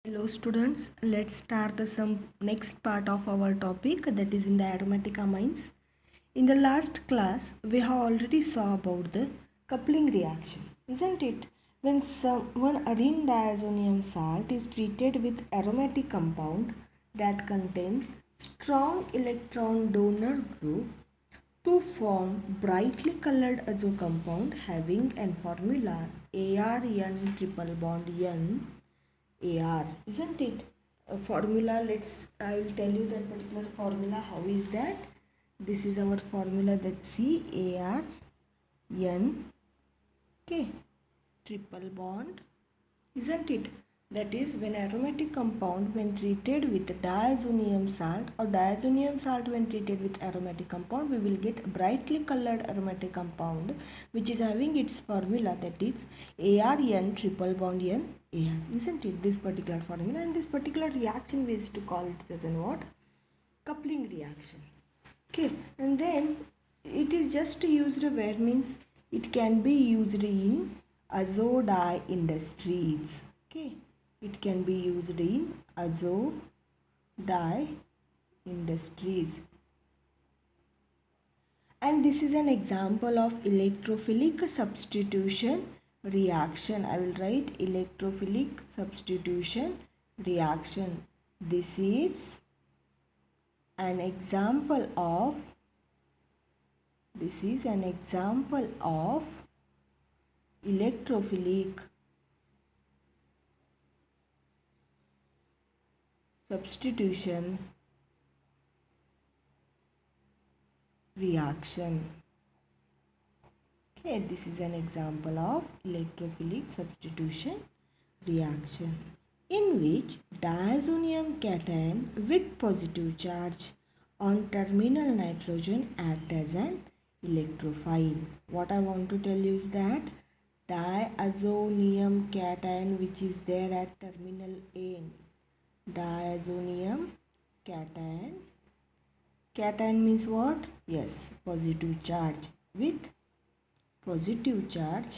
Hello students, let's start the next part of our topic, that is in the aromatic amines. In the last class, we have already saw about the coupling reaction, isn't it? When one arene diazonium salt is treated with aromatic compound that contains strong electron donor group to form brightly colored azo compound having an formula ARN triple bond N AR, isn't it? A formula, I will tell you that particular formula. How is that? This is our formula, that CAR N, okay, triple bond, isn't it? That is, when aromatic compound when treated with diazonium salt, or diazonium salt when treated with aromatic compound, we will get brightly colored aromatic compound which is having its formula, that is ARN triple bond N AR, isn't it? This particular formula, and this particular reaction we used to call it as an what? Coupling reaction. Okay, and then it is just used where, means it can be used in azo dye industries. Okay, it can be used in azo dye industries, and this is an example of electrophilic substitution reaction. I will write electrophilic substitution reaction. This is an example of electrophilic substitution reaction. Okay, this is an example of electrophilic substitution reaction in which diazonium cation with positive charge on terminal nitrogen act as an electrophile. What I want to tell you is that diazonium cation which is there at terminal end, diazonium cation, cation means what? Yes, positive charge, with positive charge,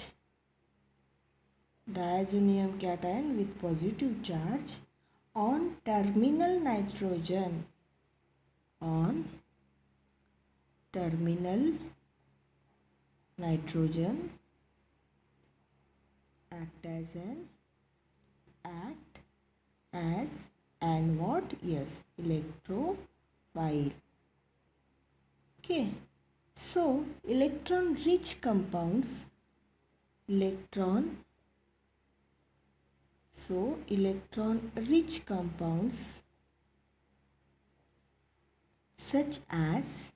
diazonium cation with positive charge on terminal nitrogen, on terminal nitrogen act as and what? Yes, electrophile. Okay, so electron rich compounds, electron rich compounds such as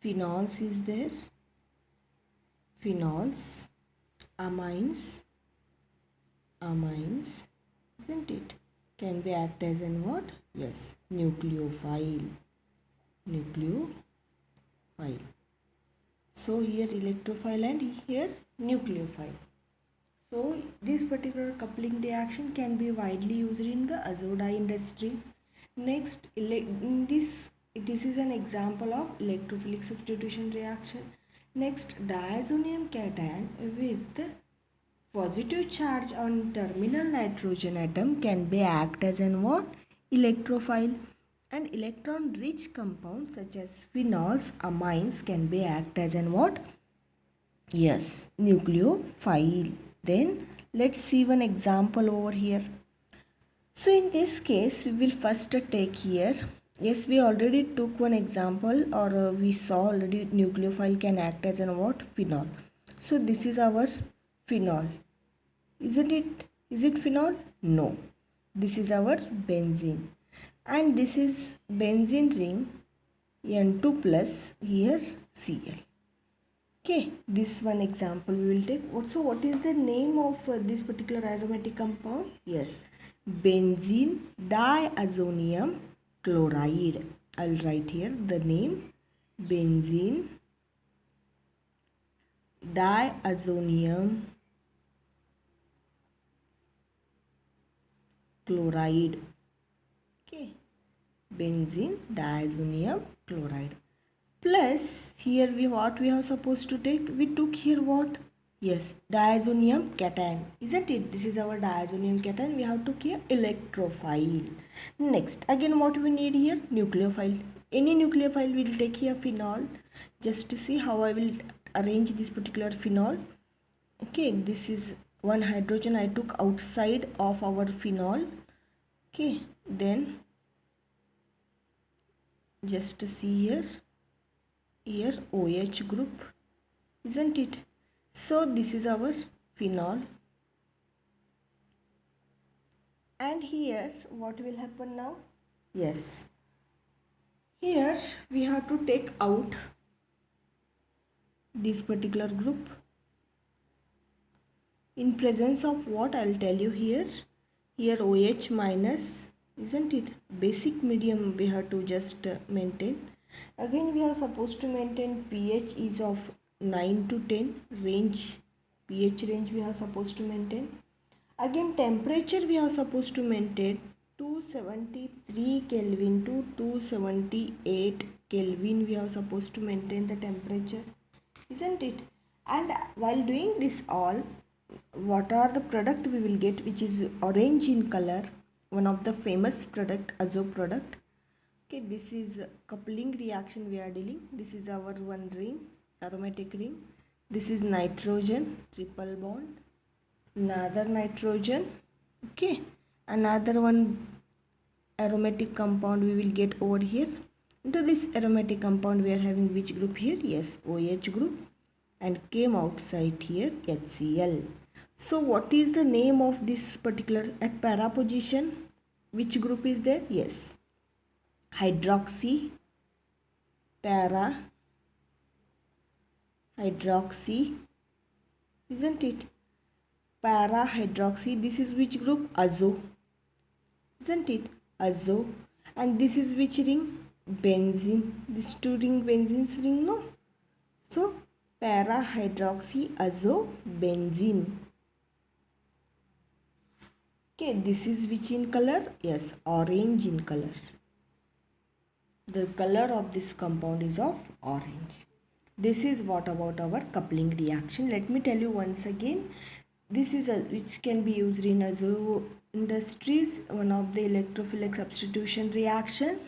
phenols is there, phenols, amines, isn't it? Can be act as an what? Yes, nucleophile. So here electrophile and here nucleophile. So this particular coupling reaction can be widely used in the azo dye industries. Next, this is an example of electrophilic substitution reaction. Next, diazonium cation with positive charge on terminal nitrogen atom can be act as an what? Electrophile. And electron rich compounds such as phenols, amines can be act as an what? Yes, nucleophile. Then let's see one example over here. So in this case we will first take here, yes, we already took one example, or we saw already nucleophile can act as an what? Phenol. So this is our phenol, isn't it? Is it phenol? No, this is our benzene, and this is benzene ring N2 plus, here Cl. Okay, this one example we will take. So what is the name of this particular aromatic compound? Yes, benzene diazonium chloride. I'll write here the name, benzene diazonium chloride. Okay, benzene diazonium chloride. Plus here we have supposed to take, we took here what? Yes, diazonium cation, isn't it? This is our diazonium cation. We have to keep electrophile. Next, again what we need here? Nucleophile. Any nucleophile will take here phenol. Just to see how I will arrange this particular phenol. Okay, this is one hydrogen I took outside of our phenol. Okay, then just to see here OH group, isn't it? So this is our phenol. And here what will happen now? Yes, here we have to take out this particular group in presence of what I will tell you here. Here OH minus, isn't it? Basic medium we have to just maintain. Again we are supposed to maintain pH is of 9 to 10 range. pH range we are supposed to maintain. Again temperature we are supposed to maintain 273 Kelvin to 278 Kelvin. We are supposed to maintain the temperature, isn't it? And while doing this all, what are the product we will get, which is orange in color? One of the famous product, azo product. Okay, this is coupling reaction we are dealing. This is our one ring, aromatic ring. This is nitrogen, triple bond. Another nitrogen. Okay, another one aromatic compound we will get over here. Into this aromatic compound we are having which group here? Yes, OH group, and came outside here HCl. So what is the name of this particular at para position? Which group is there? Yes, hydroxy, para, hydroxy, isn't it? Para hydroxy. This is which group? Azo, isn't it? Azo. And this is which ring? Benzene. This two ring benzene's ring, no? So para hydroxy azo benzene. Okay, this is which in color? Yes, orange in color. The color of this compound is of orange. This is what about our coupling reaction. Let me tell you once again. This is which can be used in azo industries, one of the electrophilic substitution reaction,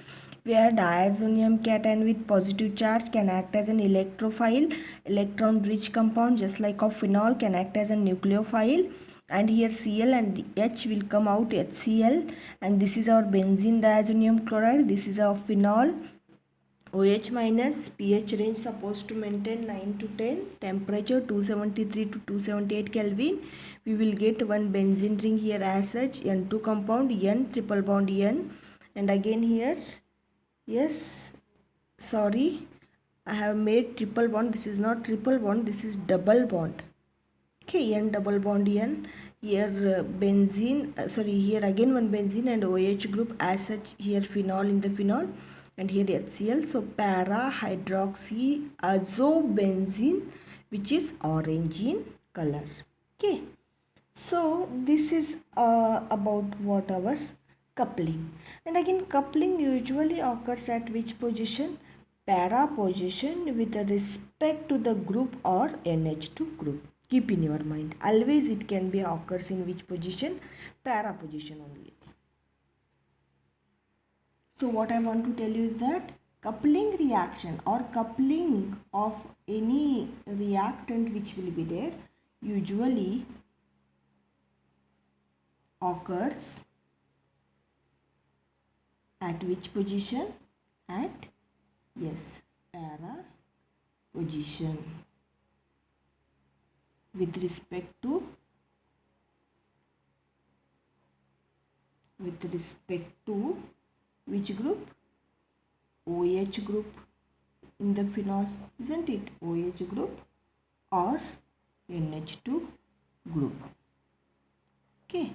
where diazonium cation with positive charge can act as an electrophile. Electron rich compound just like of phenol can act as a nucleophile, and here Cl and H will come out HCl, and this is our benzene diazonium chloride. This is our phenol. OH minus, pH range supposed to maintain 9 to 10, temperature 273 to 278 Kelvin. We will get one benzene ring here as such, N2 compound, N triple bond N, and again here, yes, sorry, I have made triple bond. This is not triple bond, this is double bond. Okay, N double bond N. Here benzene, sorry, here again one benzene and OH group as such, here phenol in the phenol, and here HCl. So para hydroxy azobenzene, which is orange in color. Okay, so this is about what our coupling. And again coupling usually occurs at which position? Para position with respect to the group or NH2 group. Keep in your mind, always it can be occurs in which position? Para position only. So what I want to tell you is that coupling reaction or coupling of any reactant which will be there usually occurs at which position? At, yes, para position with respect to which group? OH group in the phenol, isn't it? OH group or NH2 group. Okay.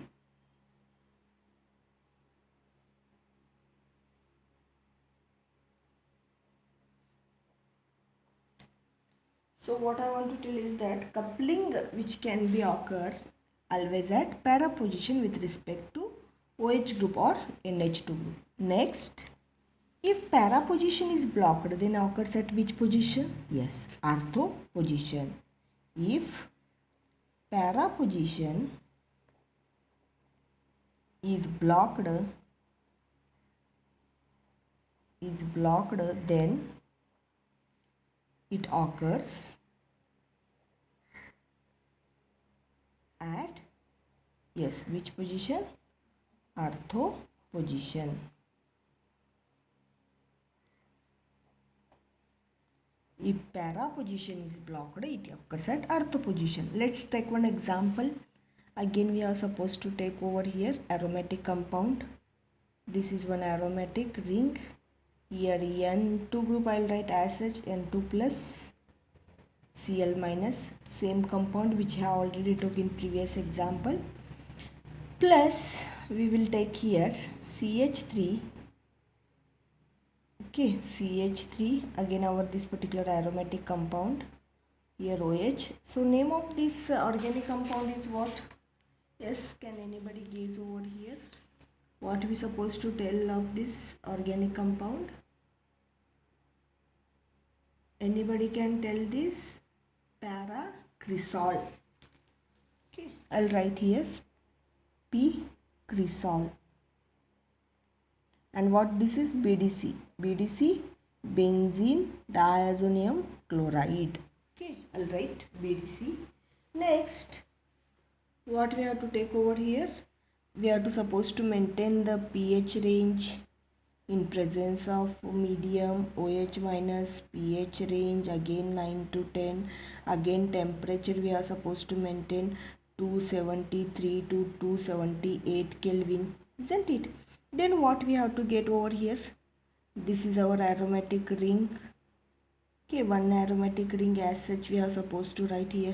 So what I want to tell is that coupling which can be occur always at para position with respect to OH group or NH2 group. Next, if para position is blocked, then occurs at which position? Yes, ortho position. If para position is blocked, then it occurs at, yes, which position? Ortho position. If para position is blocked, it occurs at ortho position. Let's take one example. Again, we are supposed to take over here aromatic compound. This is one aromatic ring. Here N2 group I will write as such, N2 plus Cl minus, same compound which I have already took in previous example, plus we will take here CH3. Okay, CH3, again our this particular aromatic compound, here OH. So name of this organic compound is what? Yes, can anybody guess over here? What we supposed to tell of this organic compound? Anybody can tell this? Para-cresol. Okay, I'll write here P-cresol. And what this is? BDC. BDC, benzene diazonium chloride. Okay, I'll write BDC. Next, what we have to take over here? We are supposed to maintain the pH range in presence of medium OH minus, pH range again 9 to 10. Again temperature we are supposed to maintain 273 to 278 Kelvin, isn't it? Then what we have to get over here? This is our aromatic ring. Okay, one aromatic ring as such we are supposed to write here,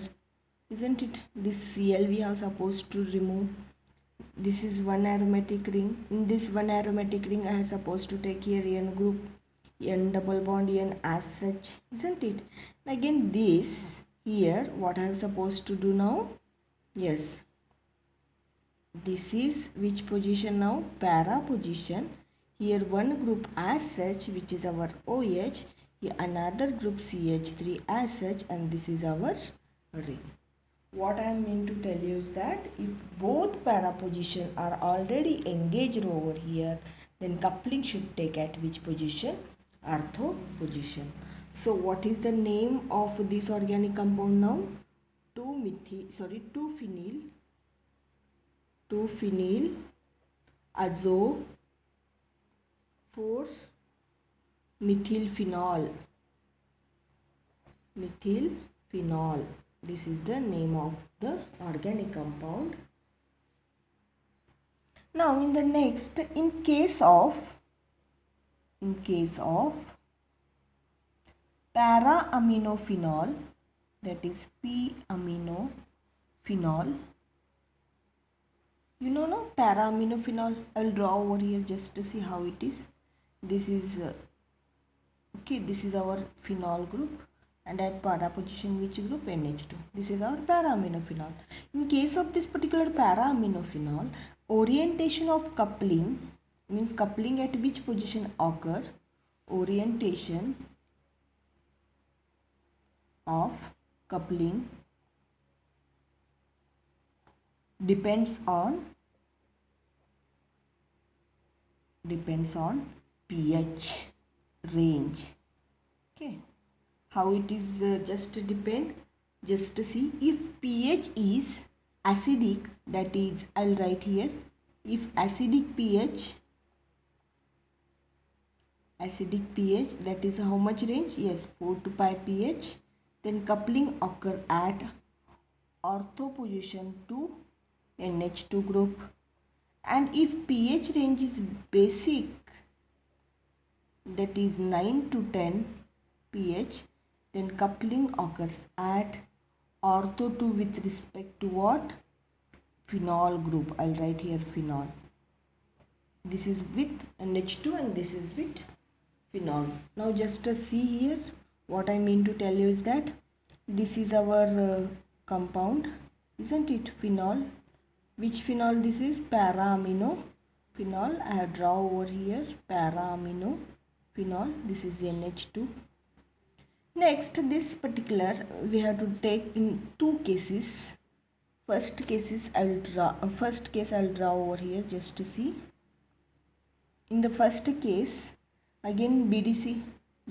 isn't it? This Cl we are supposed to remove. This is one aromatic ring. In this one aromatic ring I am supposed to take here N group, N double bond N as such, isn't it? Again this here, what I am supposed to do now? Yes, this is which position now? Para position. Here one group as such, which is our OH, here another group CH3 as such, and this is our ring. What I mean to tell you is that if both para position are already engaged over here, then coupling should take at which position? Ortho position. So what is the name of this organic compound now? 2-phenyl azo 4-methylphenol. Methylphenol. This is the name of the organic compound. Now in the next, in case of para-aminophenol, that is P-aminophenol. You know no, para-aminophenol. I will draw over here just to see how it is. This is okay, this is our phenol group, and at para position which group? NH2. This is our para-aminophenol. In case of this particular para-aminophenol, orientation of coupling means coupling at which position occur? Orientation of coupling depends on pH range. Okay, how it is just depend? Just to see, if pH is acidic, that is, I'll write here, if acidic pH, that is how much range? Yes, 4 to 5 pH, then coupling occur at ortho position to NH2 group. And if pH range is basic, that is 9 to 10 pH, then coupling occurs at ortho 2 with respect to what? Phenol group. I'll write here phenol. This is with NH2 and this is with phenol. Now just see here, what I mean to tell you is that this is our compound, isn't it? Phenol. Which phenol this is? Para-aminophenol. I have draw over here para-aminophenol. This is NH2. Next, this particular we have to take in two cases. First cases I will draw. First case I will draw over here just to see. In the first case, again BDC,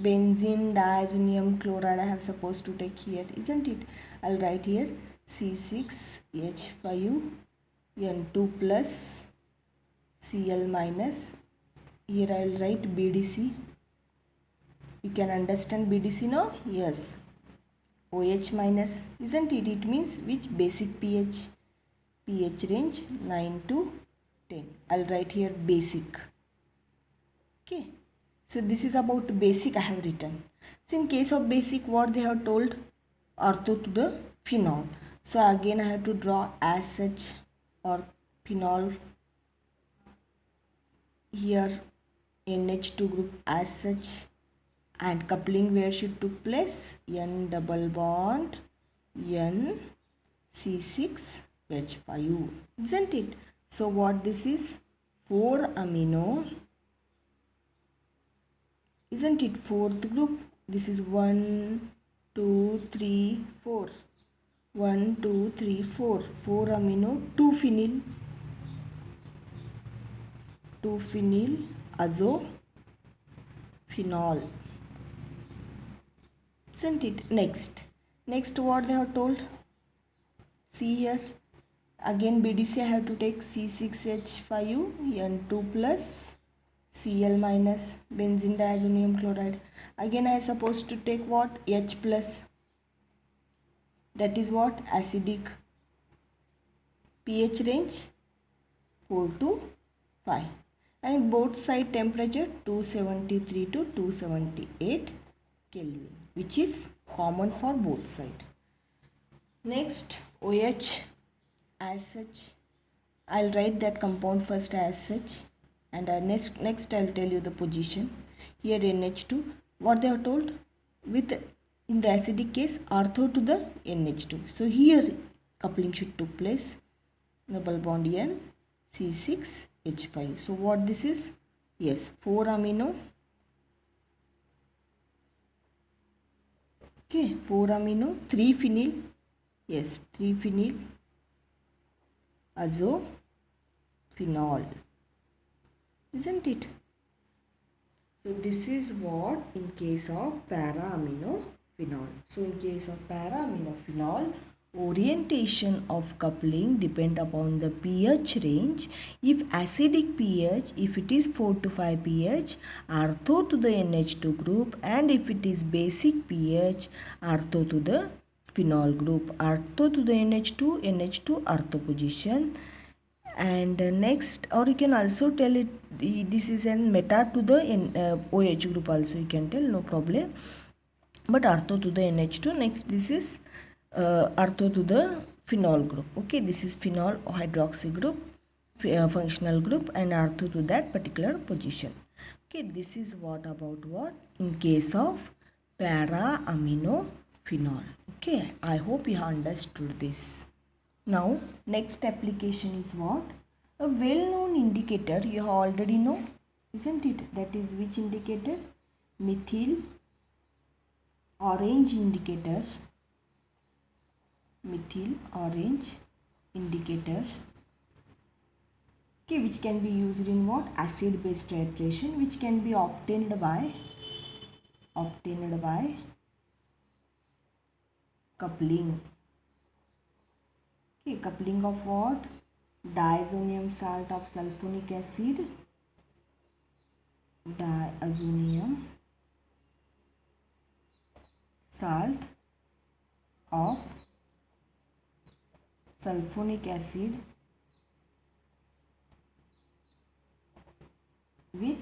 benzene diazonium chloride I have supposed to take here, isn't it? I'll write here C6H5N2 plus Cl minus. Here I will write BDC. You can understand BDC now? Yes. OH minus, isn't it? It means which basic pH? pH range 9 to 10. I'll write here basic. Okay. So this is about basic I have written. So in case of basic, what they have told? Ortho to the phenol. So again I have to draw as such or phenol. Here NH2 group as such, and coupling where should took place? N double bond N C6H5, isn't it? So what this is? 4 amino, isn't it? Fourth group. This is 1 2 3 4, 1 2 3 4, 4 amino, 2 phenyl, 2 phenyl azophenol, isn't it? Next what they have told? See here, again BDC I have to take C6H5N2 plus Cl minus benzene diazonium chloride. Again I am supposed to take what? H plus. That is what? Acidic. pH range 4 to 5. And both side temperature 273 to 278 Kelvin, which is common for both sides. Next, OH as such. I'll write that compound first as such, and next I'll tell you the position. Here NH2, what they have told? With in the acidic case, ortho to the NH2. So here coupling should take place. Double bond N C6H5. So what this is? Yes, 4 amino. Okay, 4 amino, 3 phenyl. Yes, 3 phenyl azophenol, isn't it? So this is what in case of para-aminophenol. So in case of para-aminophenol, orientation of coupling depend upon the pH range. If acidic pH, if it is 4 to 5 pH, ortho to the NH2 group, and if it is basic pH, ortho to the phenol group, ortho to the NH2 ortho position. And next, or you can also tell it this is an meta to the OH group also, you can tell, no problem, but ortho to the NH2. Next, this is ortho to the phenol group. Okay, this is phenol hydroxy group, functional group, and ortho to that particular position. Okay, this is what about what in case of para-aminophenol. Okay, I hope you have understood this. Now, next application is what? A well-known indicator you have already know, isn't it? That is which indicator? Methyl orange indicator. Methyl orange indicator. Okay, which can be used in what? Acid-base titration, which can be obtained by coupling. Okay, coupling of what? Diazonium salt of sulfonic acid, diazonium salt of sulfonic acid with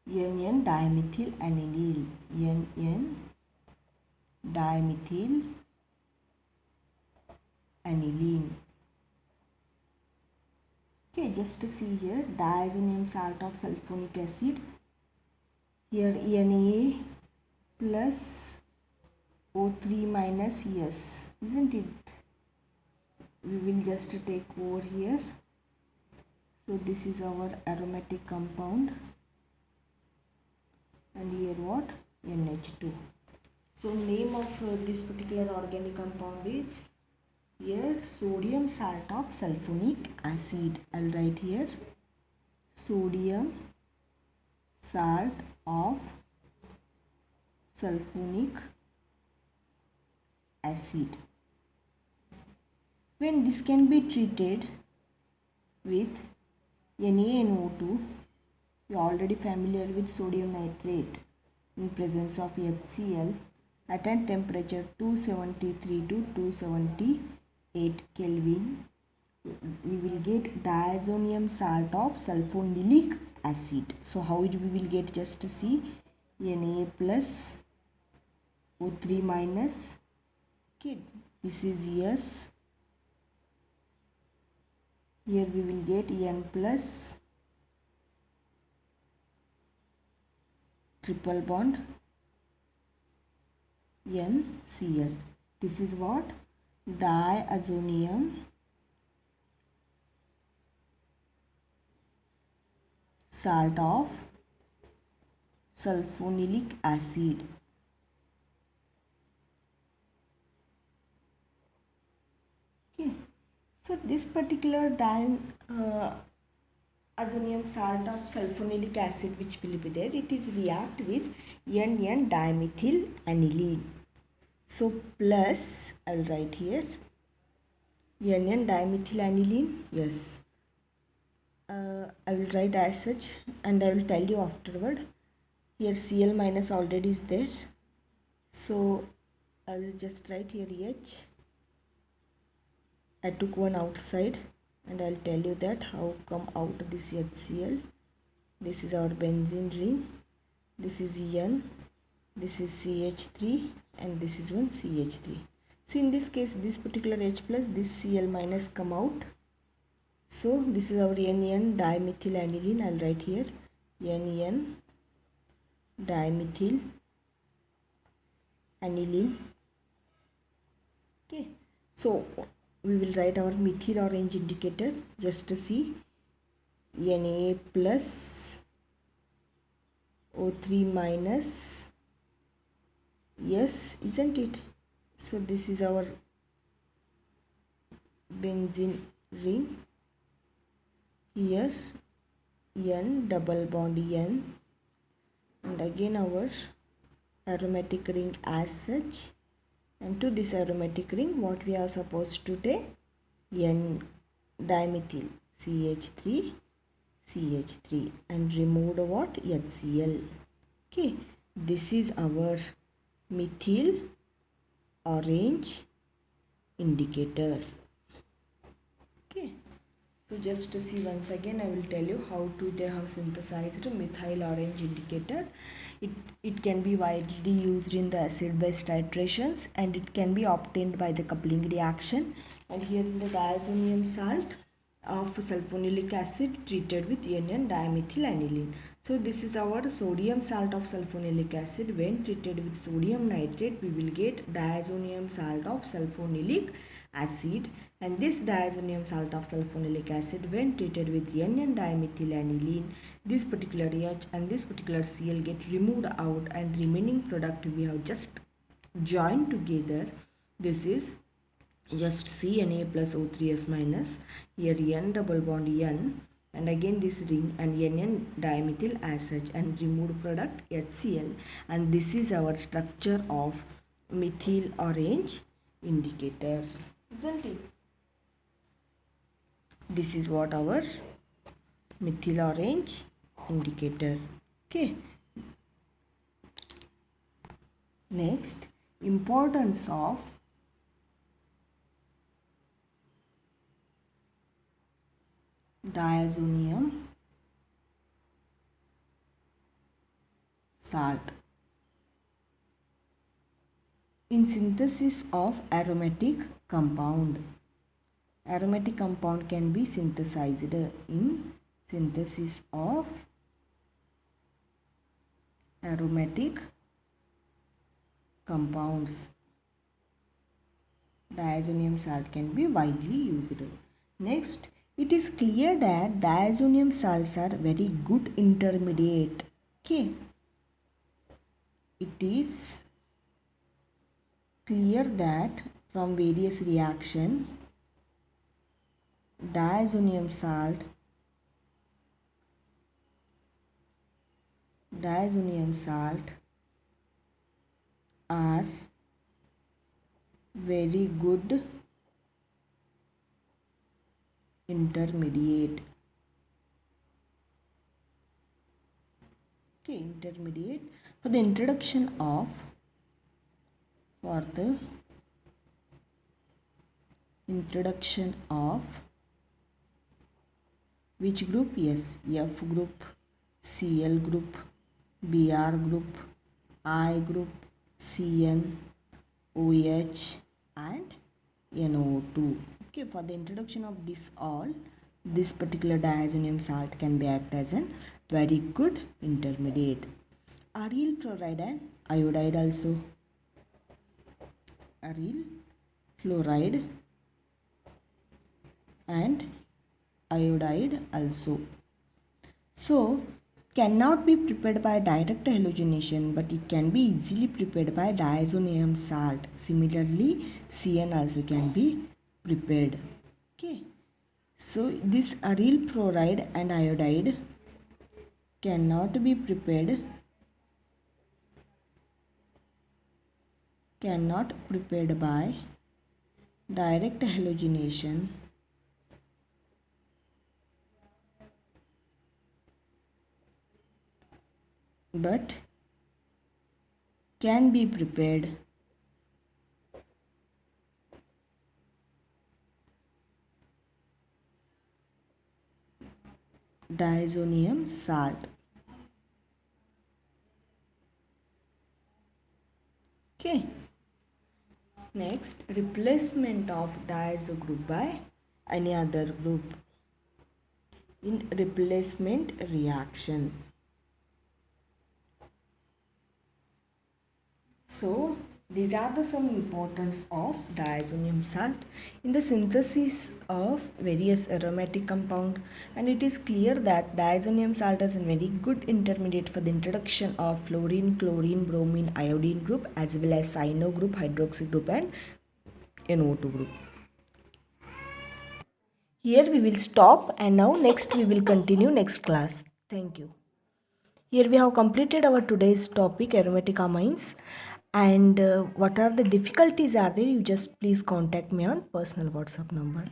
NN dimethyl aniline, NN dimethyl aniline. Okay, just to see here, diazonium salt of sulfonic acid. Here Na plus O3 minus S, isn't it? We will just take over here. So this is our aromatic compound, and here what? NH2. So name of this particular organic compound is here sodium salt of sulfonic acid. I'll write here sodium salt of sulfonic acid. When this can be treated with NaNO2, you are already familiar with sodium nitrate in presence of HCl at a temperature 273 to 278 Kelvin. We will get diazonium salt of sulfonilic acid. So how we will get, just see, Na plus O3 minus, okay, this is S. Here we will get N plus triple bond NCl. This is what? Diazonium salt of sulfonilic acid. Okay. So this particular diazonium salt of sulfonilic acid which will be there, it is react with NN dimethyl aniline. So plus, I will write here NN dimethyl aniline. Yes, I will write as such and I will tell you afterward. Here Cl minus already is there, so I will just write here H. I took one outside and I'll tell you that how come out this HCl. This is our benzene ring, this is N, this is CH3 and this is one CH3. So in this case, this particular H plus, this Cl minus come out. So this is our NN dimethyl aniline. I'll write here NN dimethyl aniline. Okay, so we will write our methyl orange indicator just to see Na plus O3 minus S, isn't it? So this is our benzene ring. Here N double bond N and again our aromatic ring as such, and to this aromatic ring what we are supposed to take? N dimethyl CH3 CH3 and removed what? HCl. Okay, this is our methyl orange indicator. Okay, so just to see once again, I will tell you how to they have synthesized methyl orange indicator. It can be widely used in the acid base titrations and it can be obtained by the coupling reaction. And here in the diazonium salt of sulfonilic acid treated with NN dimethyl aniline. So this is our sodium salt of sulfonilic acid. When treated with sodium nitrate, we will get diazonium salt of sulfonilic acid, and this diazonium salt of sulfonilic acid when treated with NN dimethyl aniline, this particular H and this particular Cl get removed out and remaining product we have just joined together. This is just Na plus O3s minus, here N double bond N and again this ring and NN dimethyl as such and removed product HCl, and this is our structure of methyl orange indicator, isn't it? This is what our methyl orange indicator. Okay, next, importance of diazonium salt in synthesis of aromatic compound. Aromatic compound can be synthesized in synthesis of aromatic compounds. Diazonium salt can be widely used. Next, it is clear that diazonium salts are very good intermediate. Okay, it is clear that from various reaction diazonium salt are very good intermediate. Okay, intermediate for the introduction of which group? Yes, F group, Cl group, Br group, I group, Cn, OH and NO2. Okay, for the introduction of this particular diazonium salt can be act as a very good intermediate. Aryl fluoride and iodide also. Aryl fluoride and iodide also. So, cannot be prepared by direct halogenation, but it can be easily prepared by diazonium salt. Similarly, CN also can be prepared. Okay. So, this aryl fluoride and iodide cannot be prepared by direct halogenation, but can be prepared diazonium salt. Okay. Next, replacement of diazo group by any other group in replacement reaction. So, these are the some importance of diazonium salt in the synthesis of various aromatic compound, and it is clear that diazonium salt is a very good intermediate for the introduction of fluorine, chlorine, bromine, iodine group as well as cyano group, hydroxy group and NO2 group. Here we will stop and now next we will continue next class. Thank you. Here we have completed our today's topic aromatic amines, and what are the difficulties are there, you just please contact me on personal WhatsApp number.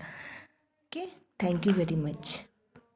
Okay, thank you very much.